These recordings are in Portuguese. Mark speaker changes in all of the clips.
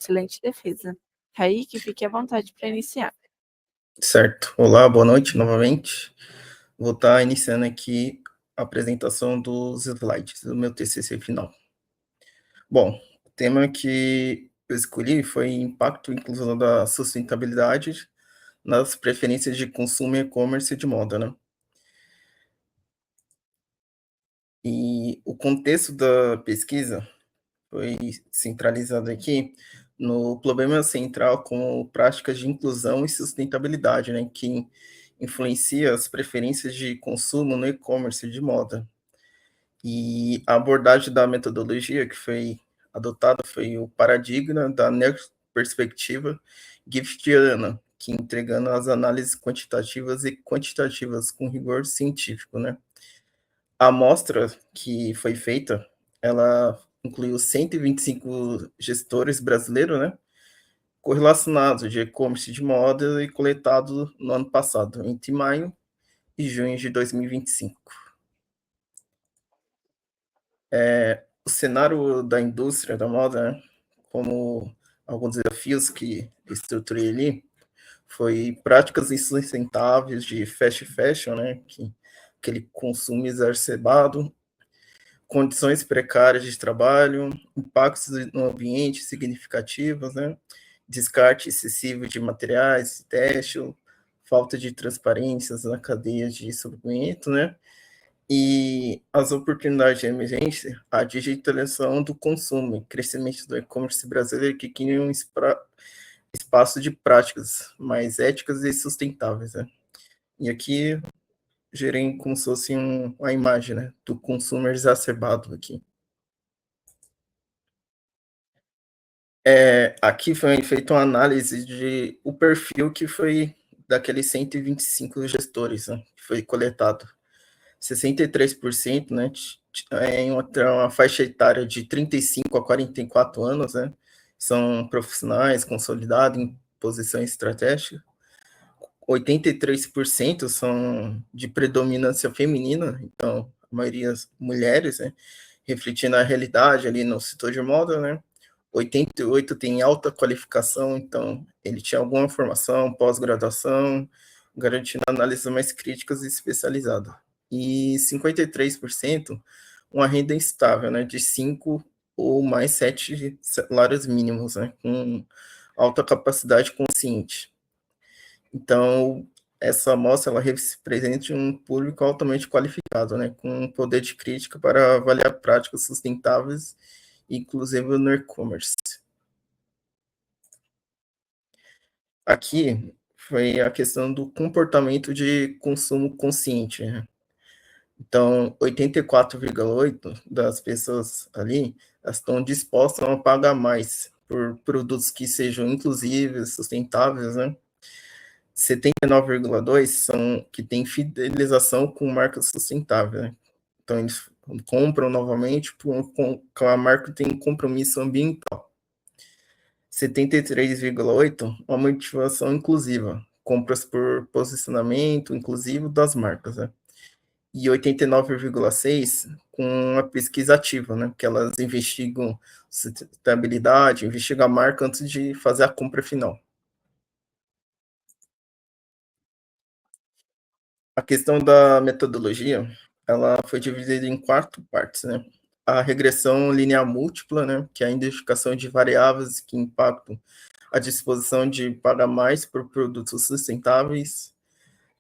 Speaker 1: Excelente defesa. Kaique, fique à vontade para iniciar.
Speaker 2: Certo. Olá, boa noite novamente. Vou estar iniciando aqui a apresentação dos slides do meu TCC final. Bom, o tema que eu escolhi foi impacto e inclusão da sustentabilidade nas preferências de consumo e e-commerce de moda, né? E o contexto da pesquisa foi centralizado aqui no problema central com práticas de inclusão e sustentabilidade, né, que influencia as preferências de consumo no e-commerce de moda. E a abordagem da metodologia que foi adotada foi o paradigma da perspectiva giftiana, que entregando as análises quantitativas e quantitativas com rigor científico, né? A amostra que foi feita, ela incluiu 125 gestores brasileiros, né, correlacionados de e-commerce de moda e coletado no ano passado, entre maio e junho de 2025. O cenário da indústria da moda, né, como alguns desafios que estruturei ali, foi práticas insustentáveis de fast fashion, né, que aquele consumo exacerbado, condições precárias de trabalho, impactos no ambiente significativos, né? Descarte excessivo de materiais, têxtil, falta de transparência na cadeia de suprimento, né? E as oportunidades de emergência, a digitalização do consumo, crescimento do e-commerce brasileiro que cria um espaço de práticas mais éticas e sustentáveis, né? E aqui gerei como se fosse uma imagem, né, do consumo exacerbado aqui. Aqui foi feita uma análise de o perfil que foi daqueles 125 gestores, né, que foi coletado. 63%, né, em uma faixa etária de 35 a 44 anos, né, são profissionais consolidados em posição estratégica. 83% são de predominância feminina, então a maioria mulheres, né, refletindo a realidade ali no setor de moda, né. 88 tem alta qualificação, então ele tinha alguma formação, pós-graduação, garantindo análises mais críticas e especializadas. E 53% uma renda estável, né, de 5 ou mais 7 salários mínimos, né, com alta capacidade consciente. Então, essa amostra ela representa um público altamente qualificado, né, com poder de crítica para avaliar práticas sustentáveis, inclusive no e-commerce. Aqui foi a questão do comportamento de consumo consciente, né? Então, 84,8% das pessoas ali estão dispostas a pagar mais por produtos que sejam inclusivos, sustentáveis, né? 79,2% são que têm fidelização com marcas sustentáveis, né? Então, eles compram novamente com a marca que tem compromisso ambiental. 73,8%, uma motivação inclusiva, compras por posicionamento inclusivo das marcas, né? E 89,6% com a pesquisa ativa, né? Que elas investigam sustentabilidade, investigam a marca antes de fazer a compra final. A questão da metodologia, ela foi dividida em 4 partes, né? A regressão linear múltipla, né? Que é a identificação de variáveis que impactam a disposição de pagar mais por produtos sustentáveis.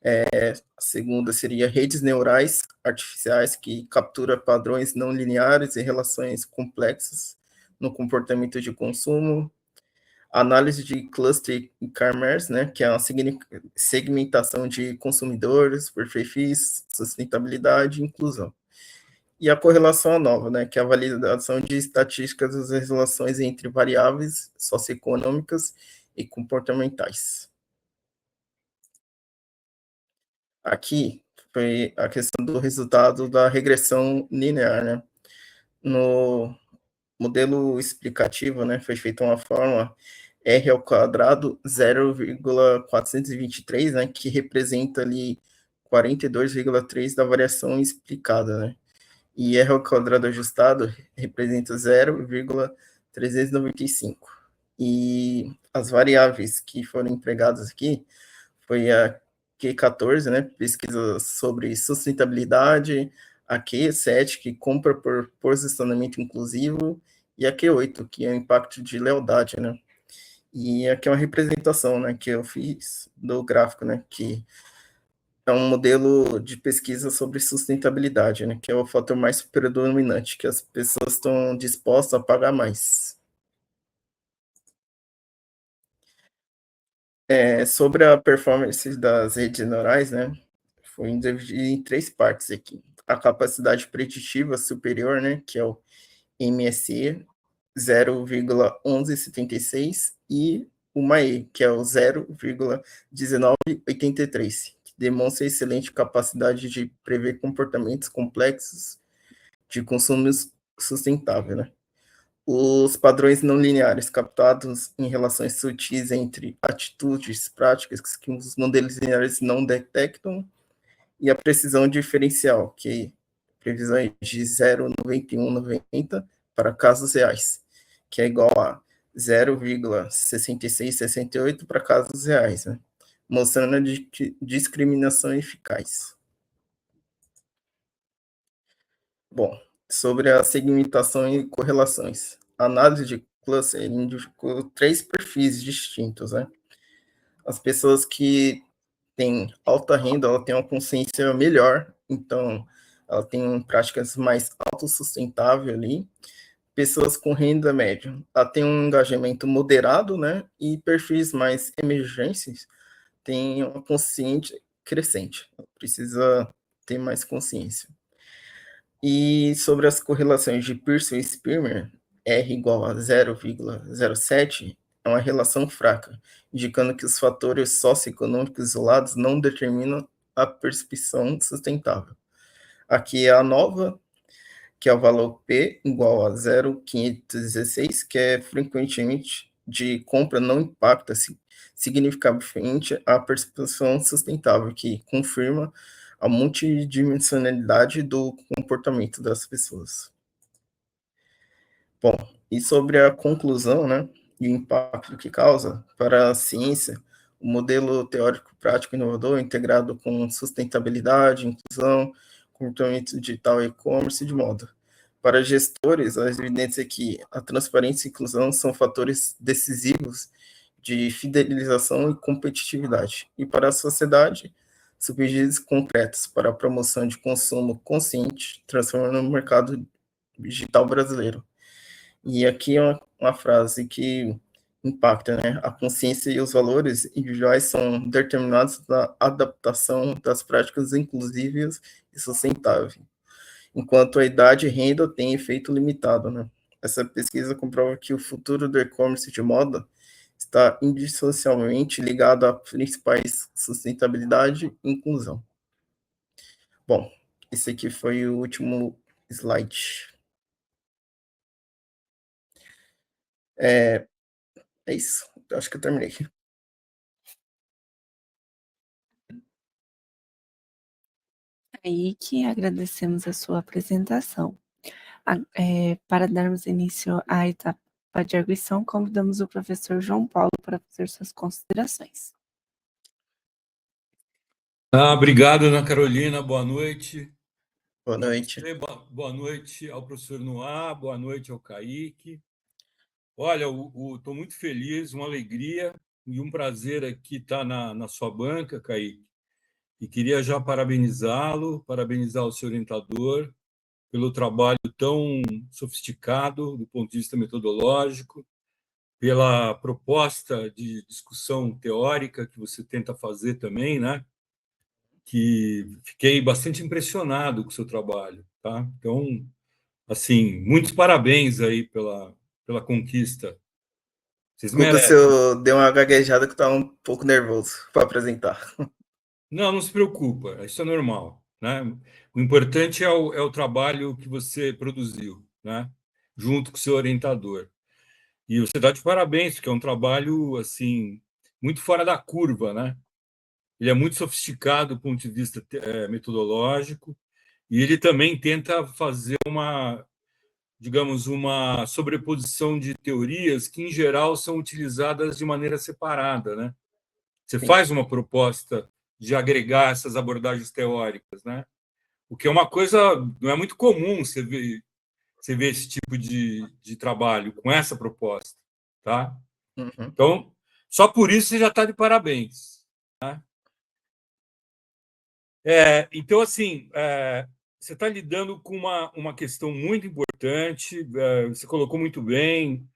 Speaker 2: A segunda seria redes neurais artificiais, que captura padrões não lineares e relações complexas no comportamento de consumo. Análise de cluster e-commerce, né, que é uma segmentação de consumidores por perfis, sustentabilidade e inclusão. E a correlação nova, né, que é a validação de estatísticas das relações entre variáveis socioeconômicas e comportamentais. Aqui foi a questão do resultado da regressão linear, né? No modelo explicativo, né, foi feita uma forma R ao quadrado 0,423, né, que representa ali 42,3 da variação explicada, né? E R ao quadrado ajustado representa 0,395. E as variáveis que foram empregadas aqui foi a Q14, né, pesquisa sobre sustentabilidade, a Q7, que compra por posicionamento inclusivo, e a Q8, que é o impacto de lealdade, né. E aqui é uma representação, né, que eu fiz do gráfico, né, que é um modelo de pesquisa sobre sustentabilidade, né, que é o fator mais predominante, que as pessoas estão dispostas a pagar mais. Sobre a performance das redes neurais, né, foi dividido em três partes aqui. A capacidade preditiva superior, né, que é o MSE, 0,1176, e o MAE, que é o 0,1983, que demonstra excelente capacidade de prever comportamentos complexos de consumo sustentável, né? Os padrões não lineares captados em relações sutis entre atitudes práticas que os modelos lineares não detectam e a precisão diferencial, que previsões de 0,9190 para casos reais, que é igual a 0,6668 para casos reais, né? Mostrando a discriminação eficaz. Bom, sobre a segmentação e correlações. A análise de cluster indicou três perfis distintos, né? As pessoas que têm alta renda, ela tem uma consciência melhor, então ela tem práticas mais autossustentáveis ali. Pessoas com renda média, ela tem um engajamento moderado, né? E perfis mais emergentes têm uma consciência crescente. Ela precisa ter mais consciência. E sobre as correlações de Pearson e Spearman, R igual a 0,07 é uma relação fraca, indicando que os fatores socioeconômicos isolados não determinam a percepção sustentável. Aqui é a nova, que é o valor P igual a 0,516, que é frequentemente de compra não impacta significativamente a percepção sustentável, que confirma a multidimensionalidade do comportamento das pessoas. Bom, e sobre a conclusão, né, e o impacto que causa para a ciência, o modelo teórico prático inovador integrado com sustentabilidade, inclusão, comportamento digital e e-commerce de moda. Para gestores, as evidências é que a transparência e inclusão são fatores decisivos de fidelização e competitividade. E para a sociedade, subsídios concretos para a promoção de consumo consciente, transformando o mercado digital brasileiro. E aqui é uma frase que impacta, né? A consciência e os valores individuais são determinados da adaptação das práticas inclusivas e sustentáveis, enquanto a idade e renda têm efeito limitado, né? Essa pesquisa comprova que o futuro do e-commerce de moda está indissociavelmente ligado a principais sustentabilidade e inclusão. Bom, esse aqui foi o último slide. É isso. Acho que eu terminei.
Speaker 1: Aí que agradecemos a sua apresentação. Para darmos início à etapa de arguição, convidamos o professor João Paulo para fazer suas considerações.
Speaker 3: Obrigado, Ana Carolina. Boa noite.
Speaker 2: Boa noite.
Speaker 3: Boa noite ao professor Noah, boa noite ao Kaique. Olha, estou muito feliz, uma alegria e um prazer aqui estar na sua banca, Kaique. E queria já parabenizá-lo, parabenizar o seu orientador pelo trabalho tão sofisticado do ponto de vista metodológico, pela proposta de discussão teórica que você tenta fazer também, né? Que fiquei bastante impressionado com o seu trabalho, tá? Então, assim, muitos parabéns aí pela conquista. Vocês
Speaker 2: Desculpa se
Speaker 3: merecem.
Speaker 2: eu dei uma gaguejada que eu estava um pouco nervoso para apresentar.
Speaker 3: Não se preocupa, isso é normal, né? O importante é o trabalho que você produziu, né? Junto com o seu orientador. E você dá de parabéns, porque é um trabalho, assim, muito fora da curva, né? Ele é muito sofisticado do ponto de vista metodológico, e ele também tenta fazer digamos, uma sobreposição de teorias que, em geral, são utilizadas de maneira separada, né? Você faz uma proposta de agregar essas abordagens teóricas, né? O que é uma coisa, não é muito comum você ver esse tipo de trabalho com essa proposta, tá?
Speaker 2: Uhum.
Speaker 3: Então, só por isso você já está de parabéns, tá? Então, assim, você está lidando com uma questão muito importante, você colocou muito bem,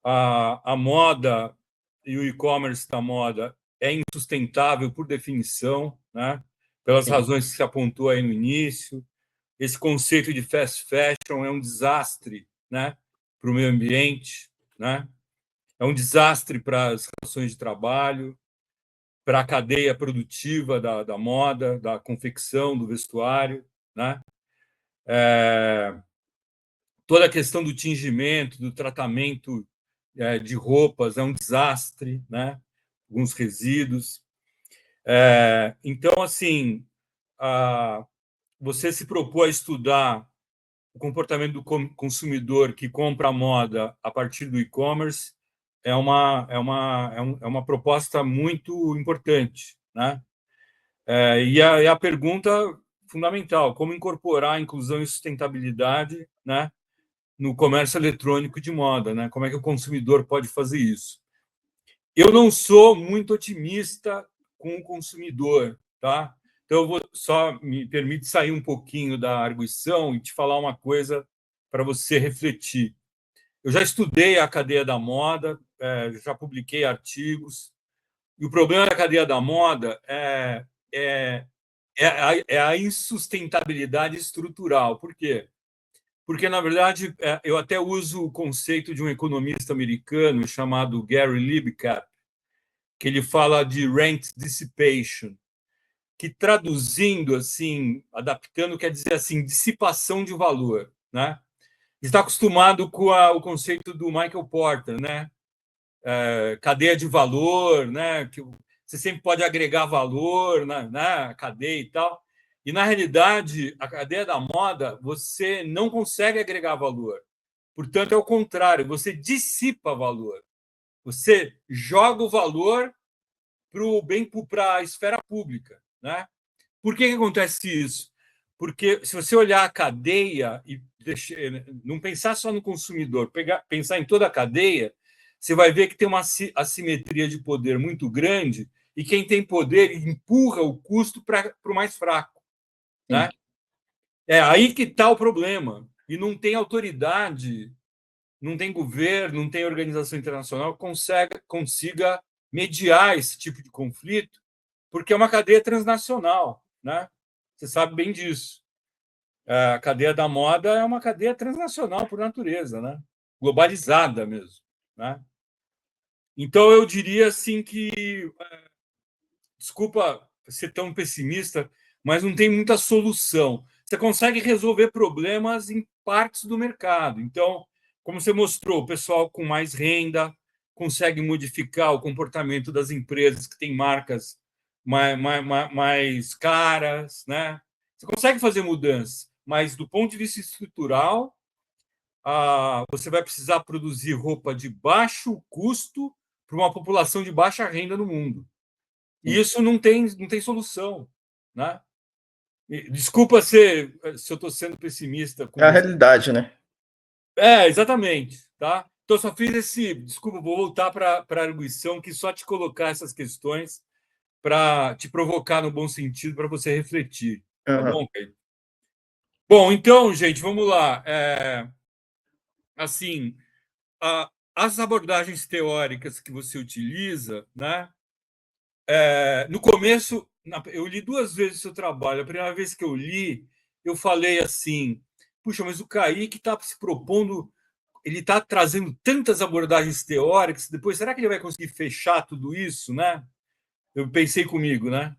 Speaker 3: a moda e o e-commerce da moda é insustentável por definição, né? Pelas razões que se apontou aí no início. Esse conceito de fast fashion é um desastre, né, para o meio ambiente, né? É um desastre para as relações de trabalho, para a cadeia produtiva da moda, da confecção, do vestuário, né? Toda a questão do tingimento, do tratamento de roupas é um desastre, né? Alguns resíduos. Então, assim, você se propôs a estudar o comportamento do consumidor que compra a moda a partir do e-commerce é uma proposta muito importante, né? E a pergunta fundamental, como incorporar a inclusão e sustentabilidade, né, no comércio eletrônico de moda, né? Como é que o consumidor pode fazer isso? Eu não sou muito otimista com o consumidor, tá? Então, eu vou só me permite sair um pouquinho da arguição e te falar uma coisa para você refletir. Eu já estudei a cadeia da moda, já publiquei artigos, e o problema da cadeia da moda é a insustentabilidade estrutural. Por quê? Porque, na verdade, eu até uso o conceito de um economista americano chamado Gary Libcat, que ele fala de rent dissipation, que traduzindo, assim, adaptando, quer dizer assim, dissipação de valor, né? Está acostumado com o conceito do Michael Porter, né? Cadeia de valor, né? Que você sempre pode agregar valor na cadeia e tal. E, na realidade, a cadeia da moda, você não consegue agregar valor. Portanto, é o contrário, você dissipa valor. Você joga o valor para a esfera pública, né? Por que acontece isso? Porque se você olhar a cadeia e não pensar só no consumidor, pensar em toda a cadeia, você vai ver que tem uma assimetria de poder muito grande e quem tem poder empurra o custo para o mais fraco, né? É aí que está o problema. E não tem autoridade, não tem governo, não tem organização internacional que consiga mediar esse tipo de conflito, porque é uma cadeia transnacional, né? Você sabe bem disso. A cadeia da moda é uma cadeia transnacional por natureza, né? Globalizada mesmo, né? Então eu diria assim que, desculpa ser tão pessimista, mas não tem muita solução. Você consegue resolver problemas em partes do mercado. Então, como você mostrou, o pessoal com mais renda consegue modificar o comportamento das empresas que têm marcas mais caras, né? Você consegue fazer mudanças, mas do ponto de vista estrutural, você vai precisar produzir roupa de baixo custo para uma população de baixa renda no mundo. E isso não tem solução, né? Desculpa se eu estou sendo pessimista com
Speaker 2: É a
Speaker 3: você.
Speaker 2: realidade, né?
Speaker 3: Exatamente, tá? Então, só fiz desculpa, vou voltar para a arguição, que só te colocar essas questões para te provocar no bom sentido, para você refletir. Tá bom, Caio? Bom, então, gente, vamos lá. Assim, as abordagens teóricas que você utiliza, né? No começo, eu li 2 vezes o seu trabalho. A primeira vez que eu li, eu falei assim: puxa, mas o Kaique está se propondo, ele está trazendo tantas abordagens teóricas, depois será que ele vai conseguir fechar tudo isso, né? Eu pensei comigo, né?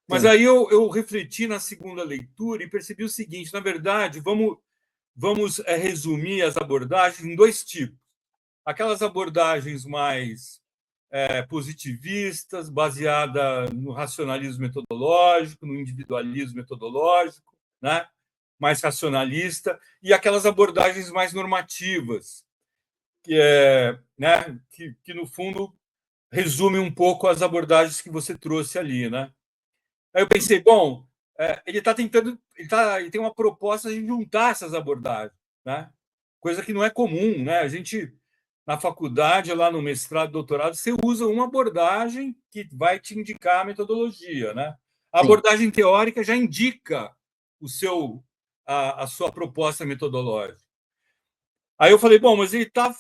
Speaker 3: Mas
Speaker 2: Sim.
Speaker 3: aí eu refleti na segunda leitura e percebi o seguinte: na verdade, vamos resumir as abordagens em 2 tipos. Aquelas abordagens mais positivistas, baseada no racionalismo metodológico, no individualismo metodológico, né? mais racionalista, e aquelas abordagens mais normativas, né, que no fundo resume um pouco as abordagens que você trouxe ali, né? Aí eu pensei, bom, ele está tentando, ele tem uma proposta de juntar essas abordagens, né? Coisa que não é comum, né? A gente na faculdade, lá no mestrado, doutorado, você usa uma abordagem que vai te indicar a metodologia, né? A abordagem teórica já indica a sua proposta metodológica. Aí eu falei, bom, mas ele tá,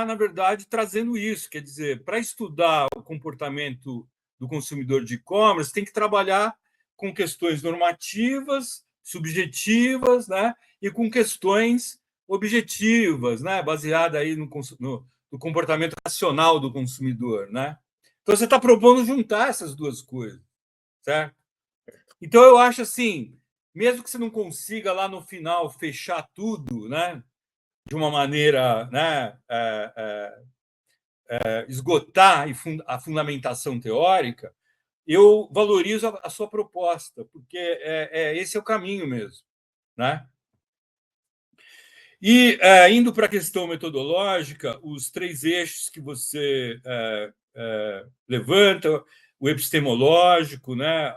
Speaker 3: na verdade, trazendo isso, quer dizer, para estudar o comportamento do consumidor de e-commerce, tem que trabalhar com questões normativas, subjetivas, né, e com questões objetivas, né, baseada aí no comportamento racional do consumidor, né? Então você está propondo juntar essas duas coisas, certo? Então eu acho assim, mesmo que você não consiga lá no final fechar tudo, né, de uma maneira, né, esgotar a fundamentação teórica, eu valorizo a sua proposta, porque esse é o caminho mesmo, né? E, indo para a questão metodológica, os 3 eixos que você levanta, o epistemológico, né,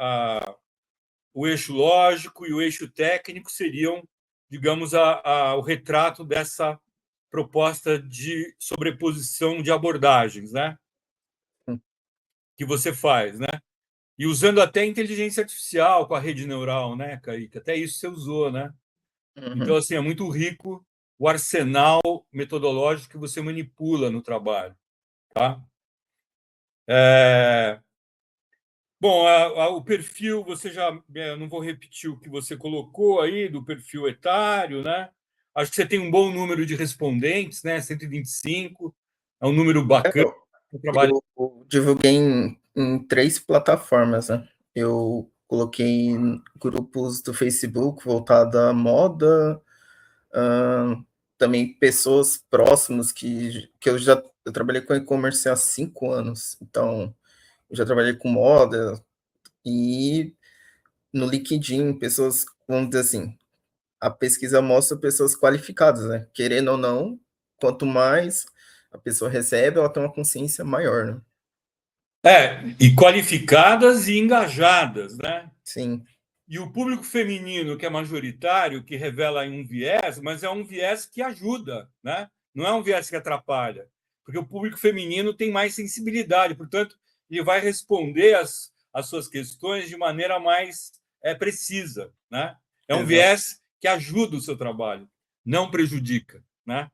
Speaker 3: o eixo lógico e o eixo técnico seriam, digamos, o retrato dessa proposta de sobreposição de abordagens, né, que você faz, né? E usando até inteligência artificial com a rede neural, né, Kaique? Até isso você usou, né? Então, assim, é muito rico o arsenal metodológico que você manipula no trabalho, tá? Bom, o perfil, você já... Eu não vou repetir o que você colocou aí, do perfil etário, né? Acho que você tem um bom número de respondentes, né? 125, é um número bacana.
Speaker 2: Eu divulguei em 3 plataformas, né? Eu coloquei em grupos do Facebook voltado à moda, também pessoas próximas que eu trabalhei com e-commerce há 5 anos, então eu já trabalhei com moda, e no LinkedIn, pessoas, vamos dizer assim, a pesquisa mostra pessoas qualificadas, né? Querendo ou não, quanto mais a pessoa recebe, ela tem uma consciência maior, né?
Speaker 3: E qualificadas e engajadas, né?
Speaker 2: Sim.
Speaker 3: E o público feminino, que é majoritário, que revela um viés, mas é um viés que ajuda, né? Não é um viés que atrapalha, porque o público feminino tem mais sensibilidade, portanto, ele vai responder as suas questões de maneira mais precisa, né? É um viés que ajuda o seu trabalho, não prejudica, né?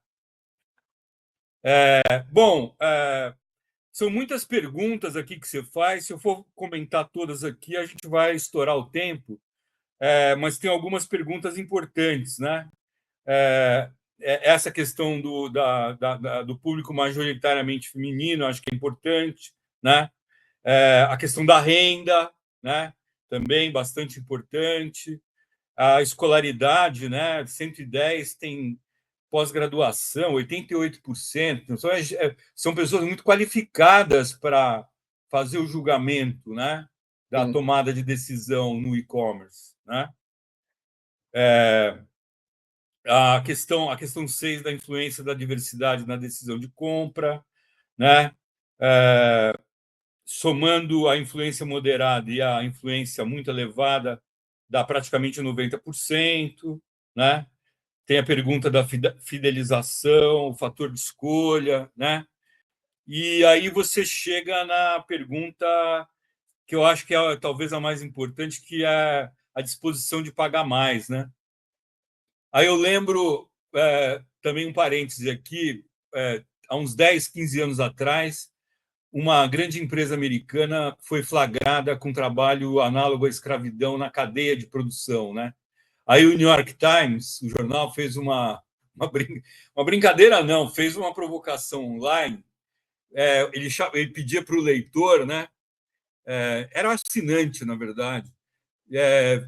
Speaker 3: Bom, são muitas perguntas aqui que você faz. Se eu for comentar todas aqui, a gente vai estourar o tempo. Mas tem algumas perguntas importantes, né? Essa questão do público majoritariamente feminino, acho que é importante, né? A questão da renda, né? Também bastante importante. A escolaridade, né? 110 tem pós-graduação, 88%. Então, são pessoas muito qualificadas para fazer o julgamento, né, da tomada de decisão no e-commerce, né? A questão 6 da influência da diversidade na decisão de compra, né? Somando a influência moderada e a influência muito elevada, dá praticamente 90%, né? Tem a pergunta da fidelização, o fator de escolha, né? E aí você chega na pergunta que eu acho que é talvez a mais importante, que é a disposição de pagar mais, né? Aí eu lembro, também um parêntese aqui, há uns 10, 15 anos atrás, uma grande empresa americana foi flagrada com trabalho análogo à escravidão na cadeia de produção, né? Aí o New York Times, o jornal, fez uma brincadeira, não, fez uma provocação online. Ele pedia para o leitor, né? Era um assinante, na verdade,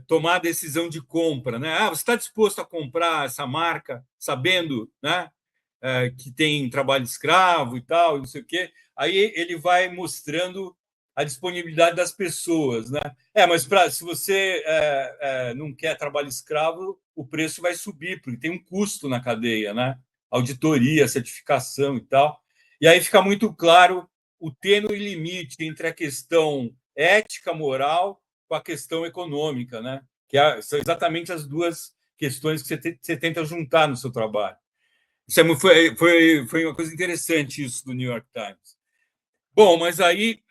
Speaker 3: tomar a decisão de compra, né? Você está disposto a comprar essa marca, sabendo, né, que tem trabalho escravo e tal, não sei o quê. Aí ele vai mostrando a disponibilidade das pessoas, né? Mas se você não quer trabalho escravo, o preço vai subir, porque tem um custo na cadeia, né? Auditoria, certificação e tal. E aí fica muito claro o tênue limite entre a questão ética, moral, com a questão econômica, né? São exatamente as duas questões que você tenta juntar no seu trabalho. Isso foi uma coisa interessante, isso do New York Times. Bom, mas aí,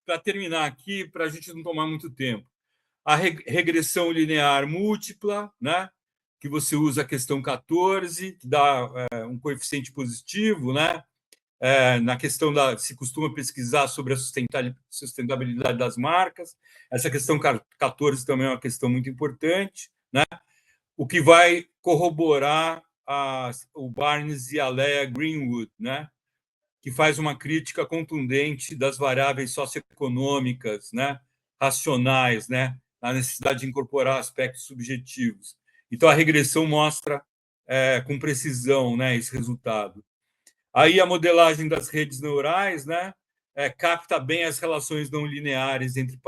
Speaker 3: para terminar aqui, para a gente não tomar muito tempo, a regressão linear múltipla, né? Que você usa a questão 14, que dá um coeficiente positivo, né? Na questão se costuma pesquisar sobre a sustentabilidade das marcas. Essa questão 14 também é uma questão muito importante, né? O que vai corroborar o Barnes e a Leah Greenwood, né? Que faz uma crítica contundente das variáveis socioeconômicas, né? Racionais, né? A necessidade de incorporar aspectos subjetivos. Então, a regressão mostra com precisão, né, esse resultado. Aí a modelagem das redes neurais, né, capta bem as relações não lineares entre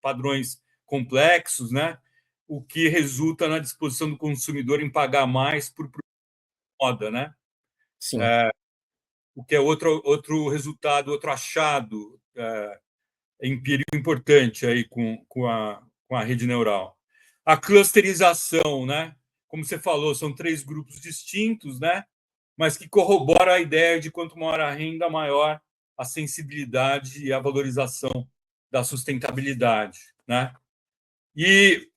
Speaker 3: padrões complexos, né, o que resulta na disposição do consumidor em pagar mais por moda, né?
Speaker 2: Sim.
Speaker 3: O que é outro resultado, outro achado empírico importante aí com a rede neural. A clusterização, né? Como você falou, são 3 grupos distintos, né? Mas que corrobora a ideia de quanto maior a renda, maior a sensibilidade e a valorização da sustentabilidade, né? E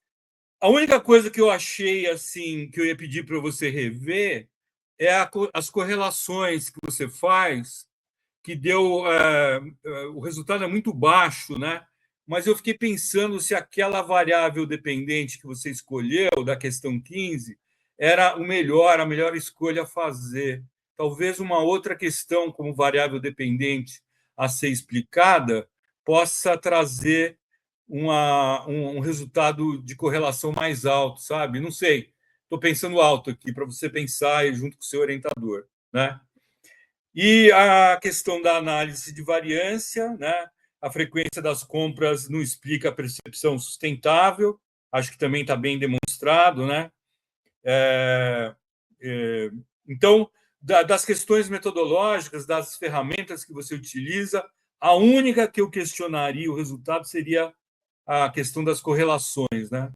Speaker 3: a única coisa que eu achei assim que eu ia pedir para você rever é as correlações que você faz, que deu o resultado é muito baixo, né? Mas eu fiquei pensando se aquela variável dependente que você escolheu da questão 15 era a melhor escolha a fazer. Talvez uma outra questão como variável dependente a ser explicada possa trazer um resultado de correlação mais alto, sabe? Não sei. Estou pensando alto aqui para você pensar junto com o seu orientador, né? E a questão da análise de variância, né? A frequência das compras não explica a percepção sustentável, acho que também está bem demonstrado, né? Então, das questões metodológicas, das ferramentas que você utiliza, a única que eu questionaria o resultado seria a questão das correlações, né?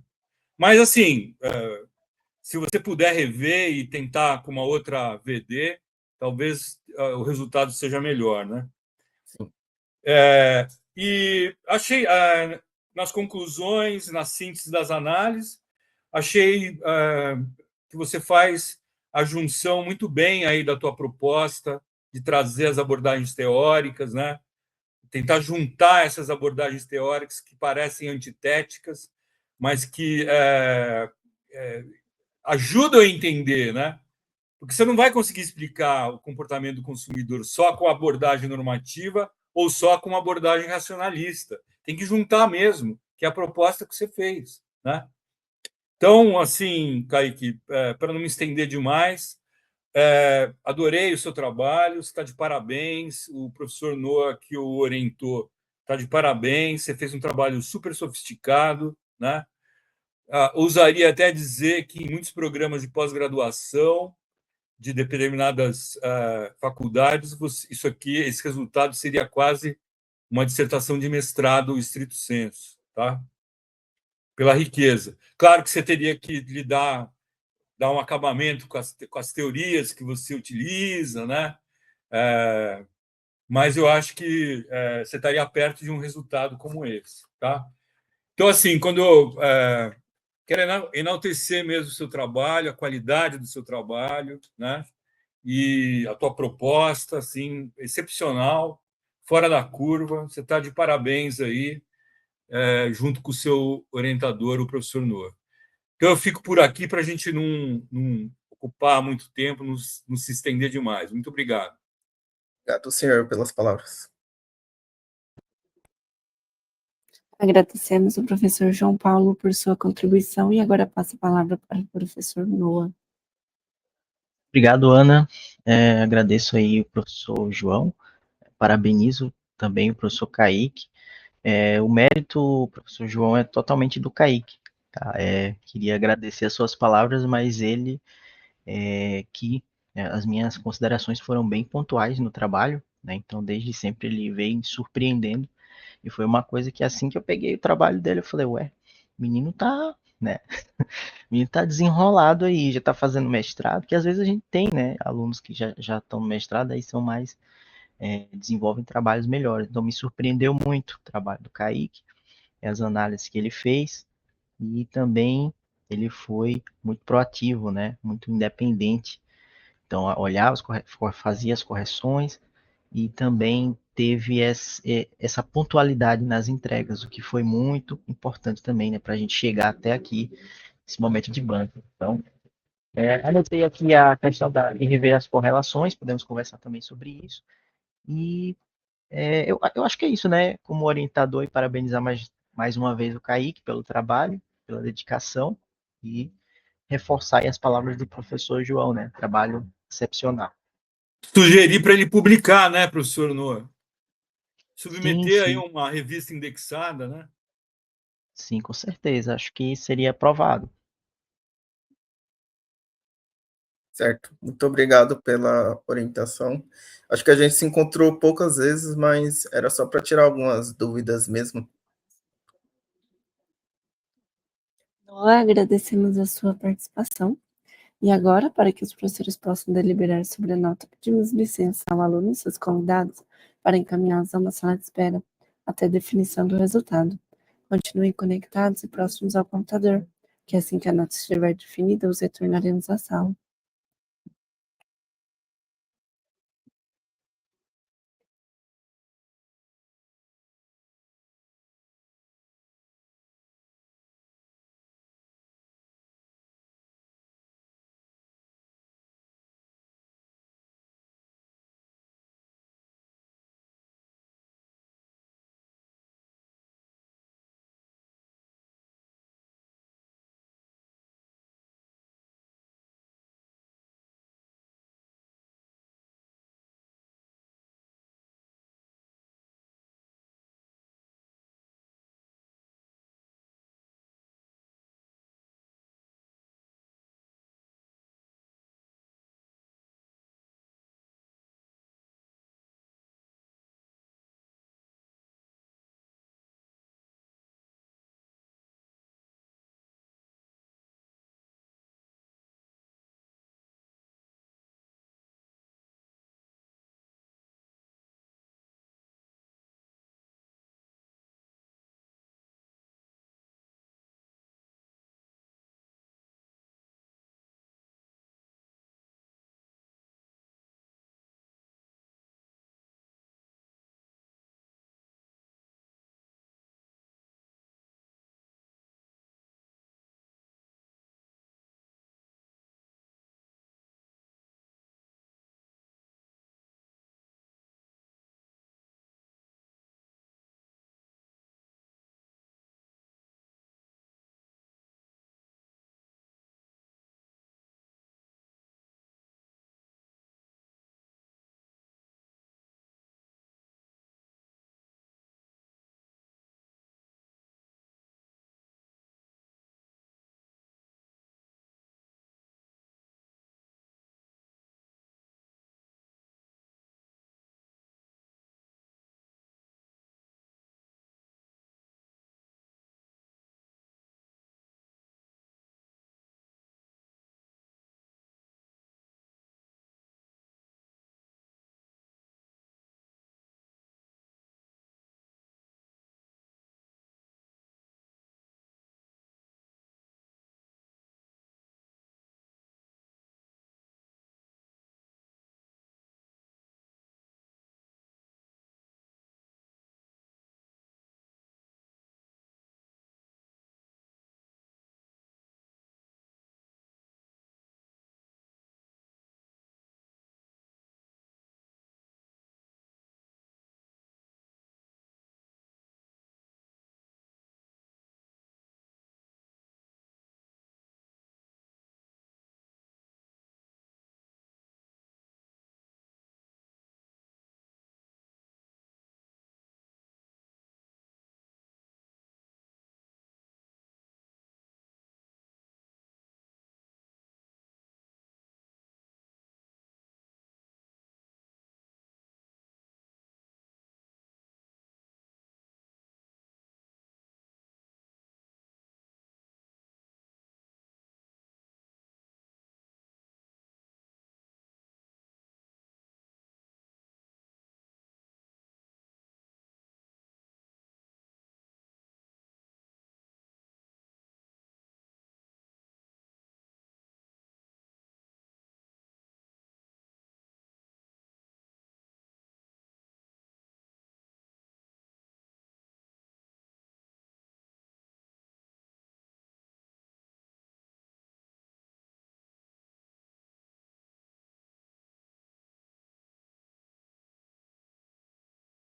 Speaker 3: Mas, assim, se você puder rever e tentar com uma outra VD, talvez o resultado seja melhor, né?
Speaker 2: Sim.
Speaker 3: E achei, nas conclusões, na síntese das análises, achei que você faz a junção muito bem aí da tua proposta de trazer as abordagens teóricas, né? Tentar juntar essas abordagens teóricas que parecem antitéticas, mas que ajudam a entender, né? Porque você não vai conseguir explicar o comportamento do consumidor só com a abordagem normativa ou só com uma abordagem racionalista. Tem que juntar mesmo, que é a proposta que você fez, né? Então, assim, Kaique, para não me estender demais, adorei o seu trabalho, você está de parabéns, o professor Noah, que o orientou, está de parabéns, você fez um trabalho super sofisticado, né? Ousaria até dizer que em muitos programas de pós-graduação de determinadas faculdades, esse resultado seria quase uma dissertação de mestrado estrito sensu, tá? Pela riqueza. Claro que você teria que dar um acabamento com as teorias que você utiliza, né? Mas eu acho que você estaria perto de um resultado como esse, tá? Então, assim, quando eu quero enaltecer mesmo o seu trabalho, a qualidade do seu trabalho, né? E a tua proposta, assim, excepcional, fora da curva. Você está de parabéns aí, junto com o seu orientador, o professor Noah. Então, eu fico por aqui para a gente não ocupar muito tempo, não se estender demais. Muito obrigado.
Speaker 2: Obrigado, senhor, pelas palavras.
Speaker 1: Agradecemos ao professor João Paulo por sua contribuição e agora passo a palavra para o professor Noah.
Speaker 4: Obrigado, Ana. Agradeço aí o professor João. Parabenizo também o professor Kaique. O mérito, professor João, é totalmente do Kaique. Tá? Queria agradecer as suas palavras, mas ele as minhas considerações foram bem pontuais no trabalho, né? Então, desde sempre ele vem me surpreendendo, e foi uma coisa que assim que eu peguei o trabalho dele, eu falei, ué, o menino tá, né? O menino tá desenrolado aí, já tá fazendo mestrado, que às vezes a gente tem, né, alunos que já estão no mestrado, aí são mais, desenvolvem trabalhos melhores. Então, me surpreendeu muito o trabalho do Kaique, as análises que ele fez, e também ele foi muito proativo, né, muito independente. Então, olhava, fazia as correções e também teve essa pontualidade nas entregas, o que foi muito importante também, né, para a gente chegar até aqui, esse momento de banco. Então, anotei aqui a questão de rever as correlações, podemos conversar também sobre isso. E eu acho que é isso, né? Como orientador, e parabenizar mais uma vez o Kaique pelo trabalho, pela dedicação e reforçar aí as palavras do professor João, né? Trabalho excepcional.
Speaker 3: Sugerir para ele publicar, né, professor Noah?
Speaker 4: Sim,
Speaker 3: Submeter aí
Speaker 4: sim,
Speaker 3: uma revista indexada, né?
Speaker 4: sim, com certeza. Acho que seria aprovado.
Speaker 2: Certo. Muito obrigado pela orientação. Acho que a gente se encontrou poucas vezes, mas era só para tirar algumas dúvidas mesmo.
Speaker 1: Nós agradecemos a sua participação. E agora, para que os professores possam deliberar sobre a nota, pedimos licença ao aluno e seus convidados para encaminhá-los a uma sala de espera até a definição do resultado. Continuem conectados e próximos ao computador, que assim que a nota estiver definida, os retornaremos à sala.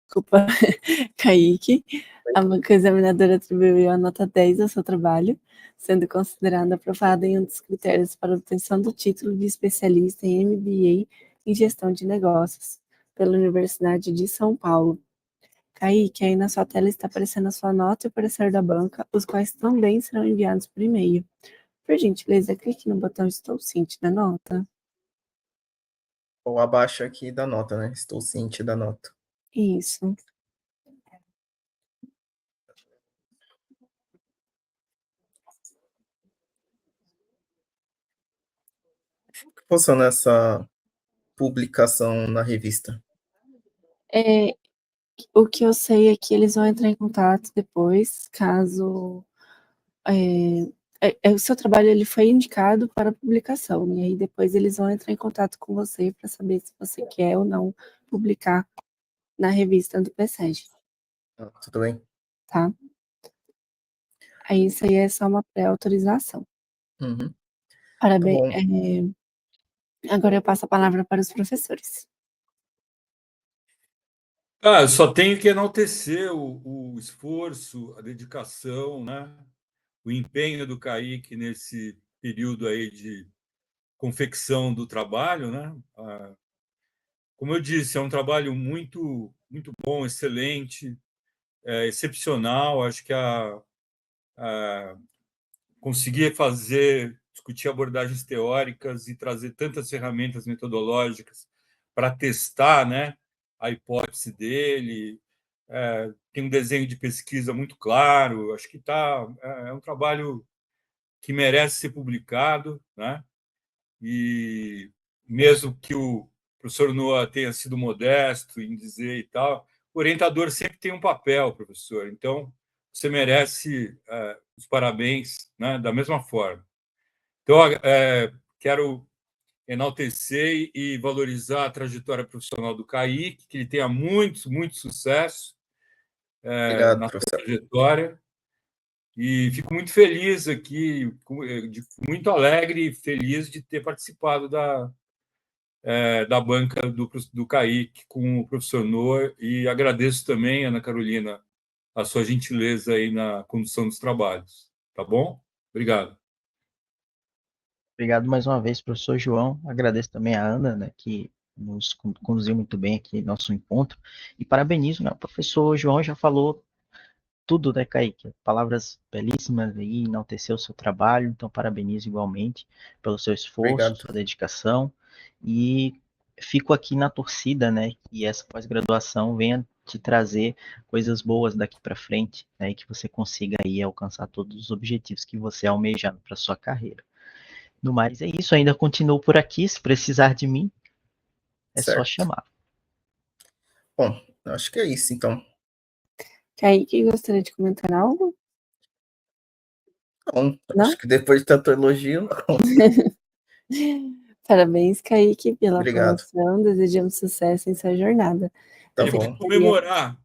Speaker 1: Desculpa, Kaique. A banca examinadora atribuiu a nota 10 ao seu trabalho, sendo considerada aprovada em um dos critérios para obtenção do título de especialista em MBA em Gestão de Negócios, pela Universidade de São Paulo. Kaique, aí na sua tela está aparecendo a sua nota e o parecer da banca, os quais também serão enviados por e-mail. Por gentileza, clique no botão Estou ciente da nota.
Speaker 2: Ou abaixo aqui da nota, né? Estou ciente da nota.
Speaker 1: Isso.
Speaker 2: Como que funciona essa publicação na revista?
Speaker 1: O que eu sei é que eles vão entrar em contato depois, caso o seu trabalho ele foi indicado para publicação, e aí depois eles vão entrar em contato com você para saber se você quer ou não publicar na revista do PSEG,
Speaker 2: Tudo bem?
Speaker 1: tá? Aí isso aí é só uma pré-autorização.
Speaker 2: Uhum.
Speaker 1: Parabéns.
Speaker 2: Tá bom.
Speaker 1: Agora eu passo a palavra para os professores.
Speaker 3: Eu só tenho que enaltecer o esforço, a dedicação, né? O empenho do Kaique nesse período aí de confecção do trabalho, né? Como eu disse, é um trabalho muito, muito bom, excelente, excepcional. Acho que conseguir discutir abordagens teóricas e trazer tantas ferramentas metodológicas para testar, né, a hipótese dele. Tem um desenho de pesquisa muito claro. Acho que é um trabalho que merece ser publicado, né? E mesmo que o professor Noah tenha sido modesto em dizer e tal, o orientador sempre tem um papel, professor. Então, você merece os parabéns, né, da mesma forma. Então, quero enaltecer e valorizar a trajetória profissional do Kaique, que ele tenha muito, muito sucesso
Speaker 2: Obrigado,
Speaker 3: na sua
Speaker 2: professor.
Speaker 3: trajetória. E fico muito feliz aqui, muito alegre e feliz de ter participado da banca do Kaique com o professor Noah, e agradeço também, Ana Carolina, a sua gentileza aí na condução dos trabalhos. Tá bom? Obrigado.
Speaker 4: Obrigado mais uma vez, professor João. Agradeço também a Ana, né, que nos conduziu muito bem aqui nosso encontro. E parabenizo, né, o professor João já falou tudo, né, Kaique? Palavras belíssimas aí, enalteceu o seu trabalho, então parabenizo igualmente pelo seu esforço,
Speaker 2: Obrigado.
Speaker 4: sua dedicação, e fico aqui na torcida, né, que essa pós-graduação venha te trazer coisas boas daqui para frente, né, e que você consiga aí alcançar todos os objetivos que você almeja para sua carreira. No mais, é isso, ainda continuo por aqui, se precisar de mim, é só
Speaker 2: Certo.
Speaker 4: chamar.
Speaker 2: Bom, acho que é isso, então.
Speaker 1: Kaique, gostaria de comentar algo?
Speaker 2: Não,
Speaker 1: Não?
Speaker 2: acho que depois de tanto elogio, não.
Speaker 1: Parabéns, Kaique, pela
Speaker 2: Obrigado.
Speaker 1: aprovação. Desejamos sucesso em sua jornada.
Speaker 2: Tá
Speaker 3: Ele vai
Speaker 2: bom.
Speaker 3: comemorar.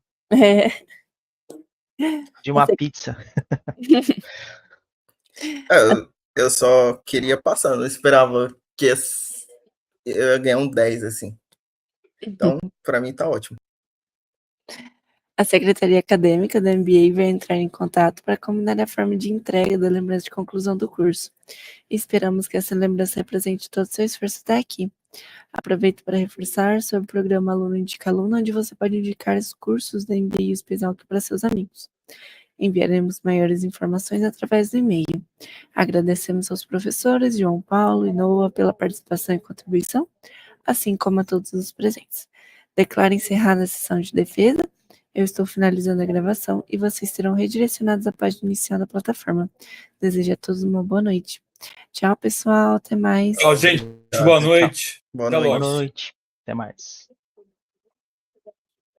Speaker 4: De uma pizza.
Speaker 2: Eu só queria passar, não esperava que eu ia ganhar um 10, assim. Então, para mim tá ótimo.
Speaker 1: A Secretaria Acadêmica da MBA vai entrar em contato para combinar a forma de entrega da lembrança de conclusão do curso. Esperamos que essa lembrança represente todo o seu esforço até aqui. Aproveito para reforçar sobre o programa Aluno Indica Aluno, onde você pode indicar os cursos da MBA e o Spesal para seus amigos. Enviaremos maiores informações através do e-mail. Agradecemos aos professores João Paulo e Noah pela participação e contribuição, assim como a todos os presentes. Declaro encerrada a sessão de defesa. Eu estou finalizando a gravação e vocês serão redirecionados à página inicial da plataforma. Desejo a todos uma boa noite. Tchau, pessoal. Até mais.
Speaker 3: Tchau, gente. Boa noite.
Speaker 2: Boa
Speaker 3: Até
Speaker 2: noite.
Speaker 3: logo.
Speaker 4: Boa noite. Até mais.